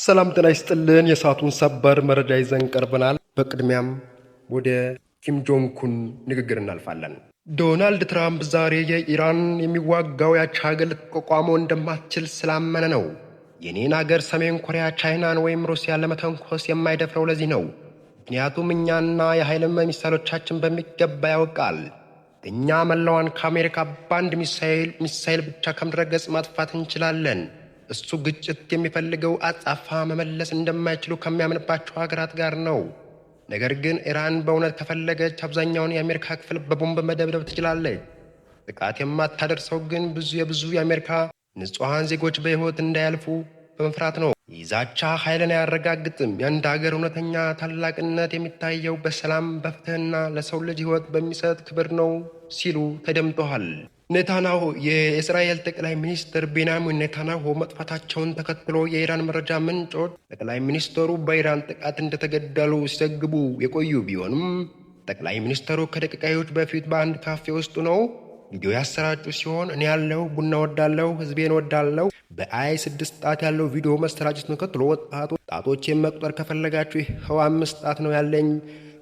ሰላም ጤና ይስጥልን። የሰዓቱን ሰበር መረጃ ይዘን ቀርበናል። በቅድሚያም ወደ ኪም ጆንግ ኡን ንግግር እናልፋለን። ዶናልድ ትራምፕ ዛሬ የኢራን የሚዋጋው ያች ሀገር ልትቋቋመው እንደማትችል ስላመነ ነው። የኔን ሀገር ሰሜን ኮሪያ ቻይናን ወይም ሩሲያን ለመተንኮስ የማይደፍረው ለዚህ ነው። ምክንያቱም እኛና የኃይል ሚሳይሎቻችን በሚገባ ያውቃል። እኛ መላዋን ከአሜሪካ በአንድ ሚሳይል ብቻ ከምድረገጽ ማጥፋት እንችላለን። እሱ ግጭት የሚፈልገው አጻፋ መመለስ እንደማይችሉ ከሚያምንባቸው ሀገራት ጋር ነው። ነገር ግን ኢራን በእውነት ከፈለገች አብዛኛውን የአሜሪካ ክፍል በቦምብ መደብደብ ትችላለች። ጥቃት የማታደርሰው ግን የብዙ የአሜሪካ ንጹሐን ዜጎች በሕይወት እንዳያልፉ በመፍራት ነው። ይዛቻ ኃይልን አያረጋግጥም። የአንድ ሀገር እውነተኛ ታላቅነት የሚታየው በሰላም በፍትህና ለሰው ልጅ ሕይወት በሚሰጥ ክብር ነው ሲሉ ተደምጠዋል። ኔታንያሁ የእስራኤል ጠቅላይ ሚኒስትር ቤንያሚን ኔታንያሁ መጥፋታቸውን ተከትሎ የኢራን መረጃ ምንጮች ጠቅላይ ሚኒስትሩ በኢራን ጥቃት እንደተገደሉ ሲዘግቡ የቆዩ ቢሆንም ጠቅላይ ሚኒስትሩ ከደቂቃዎች በፊት በአንድ ካፌ ውስጥ ነው ቪዲዮ ያሰራጩ ሲሆን እኔ ያለው ቡና ወዳለው ህዝቤን ወዳለው በአይ6 ጣት ያለው ቪዲዮ መሰራጨት ተከትሎ ጣቶችን መቁጠር ከፈለጋችሁ ይኸው 5 ጣት ነው ያለኝ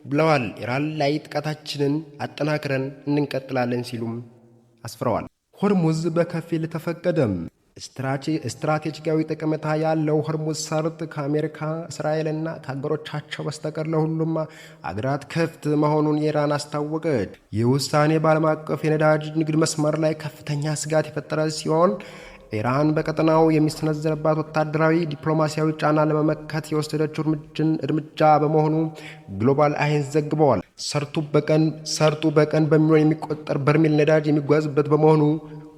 ብለዋል። ኢራን ላይ ጥቃታችንን አጠናክረን እንቀጥላለን ሲሉም አስፍረዋል። ሆርሙዝ በከፊል ተፈቀደም። ስትራቴጂካዊ ጠቀሜታ ያለው ሆርሙዝ ሰርጥ ከአሜሪካ እስራኤልና ከሀገሮቻቸው በስተቀር ለሁሉም አገራት ክፍት መሆኑን ኢራን አስታወቀች። ይህ ውሳኔ በዓለም አቀፍ የነዳጅ ንግድ መስመር ላይ ከፍተኛ ስጋት የፈጠረ ሲሆን ኢራን በቀጠናው የሚሰነዘረባት ወታደራዊ ዲፕሎማሲያዊ ጫና ለመመከት የወሰደችው እርምጃ በመሆኑ ግሎባል አይንስ ዘግበዋል። ሰርጡ በቀን በሚሊዮን የሚቆጠር በርሜል ነዳጅ የሚጓዝበት በመሆኑ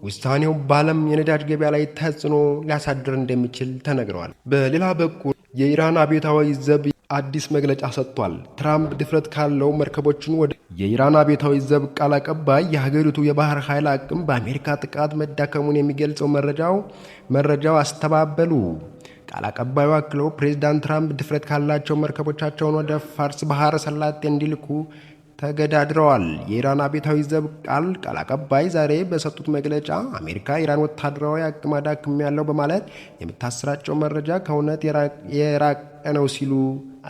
ውሳኔው በዓለም የነዳጅ ገበያ ላይ ተጽዕኖ ሊያሳድር እንደሚችል ተነግረዋል። በሌላ በኩል የኢራን አብዮታዊ ዘብ አዲስ መግለጫ ሰጥቷል። ትራምፕ ድፍረት ካለው መርከቦችን ወደ የኢራን አብዮታዊ ዘብ ቃል አቀባይ የሀገሪቱ የባህር ኃይል አቅም በአሜሪካ ጥቃት መዳከሙን የሚገልጸው መረጃው አስተባበሉ። ቃል አቀባዩ አክለው ፕሬዚዳንት ትራምፕ ድፍረት ካላቸው መርከቦቻቸውን ወደ ፋርስ ባህረ ሰላጤ እንዲልኩ ተገዳድረዋል። የኢራን አብዮታዊ ዘብ ቃል አቀባይ ዛሬ በሰጡት መግለጫ አሜሪካ ኢራን ወታደራዊ አቅም አዳክሜያለሁ በማለት የምታሰራጨው መረጃ ከእውነት የራቀ ነው ሲሉ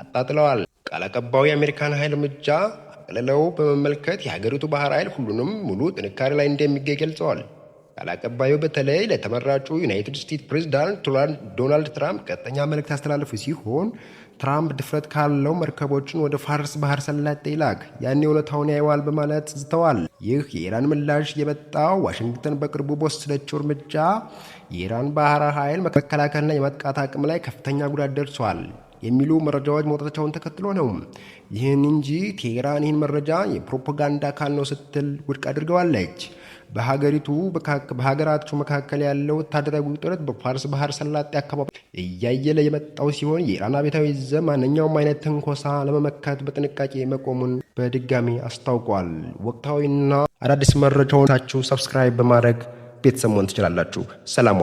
አጣጥለዋል። ቃል አቀባዩ የአሜሪካን ኃይል እርምጃ አቅልለው በመመልከት የሀገሪቱ ባህር ኃይል ሁሉንም ሙሉ ጥንካሬ ላይ እንደሚገኝ ገልጸዋል። ቃል አቀባዩ በተለይ ለተመራጩ ዩናይትድ ስቴትስ ፕሬዚዳንት ዶናልድ ትራምፕ ቀጥተኛ መልእክት ያስተላለፉ ሲሆን ትራምፕ ድፍረት ካለው መርከቦችን ወደ ፋርስ ባህር ሰላጤ ይላክ፣ ያኔ እውነታውን ያየዋል በማለት ዝተዋል። ይህ የኢራን ምላሽ የመጣው ዋሽንግተን በቅርቡ በወሰደችው እርምጃ የኢራን ባህር ኃይል መከላከልና የማጥቃት አቅም ላይ ከፍተኛ ጉዳት ደርሷል የሚሉ መረጃዎች መውጣታቸውን ተከትሎ ነው። ይህን እንጂ ቴህራን ይህን መረጃ የፕሮፓጋንዳ አካል ነው ስትል ውድቅ አድርገዋለች። በሀገራቸው መካከል ያለው ወታደራዊ ውጥረት በፋርስ ባህር ሰላጤ አካባቢ እያየለ የመጣው ሲሆን የኢራን አብዮታዊ ዘብ ማንኛውም አይነት ትንኮሳ ለመመከት በጥንቃቄ መቆሙን በድጋሚ አስታውቋል። ወቅታዊና አዳዲስ መረጃዎቻችሁ ሰብስክራይብ በማድረግ ቤተሰብ መሆን ትችላላችሁ። ሰላም።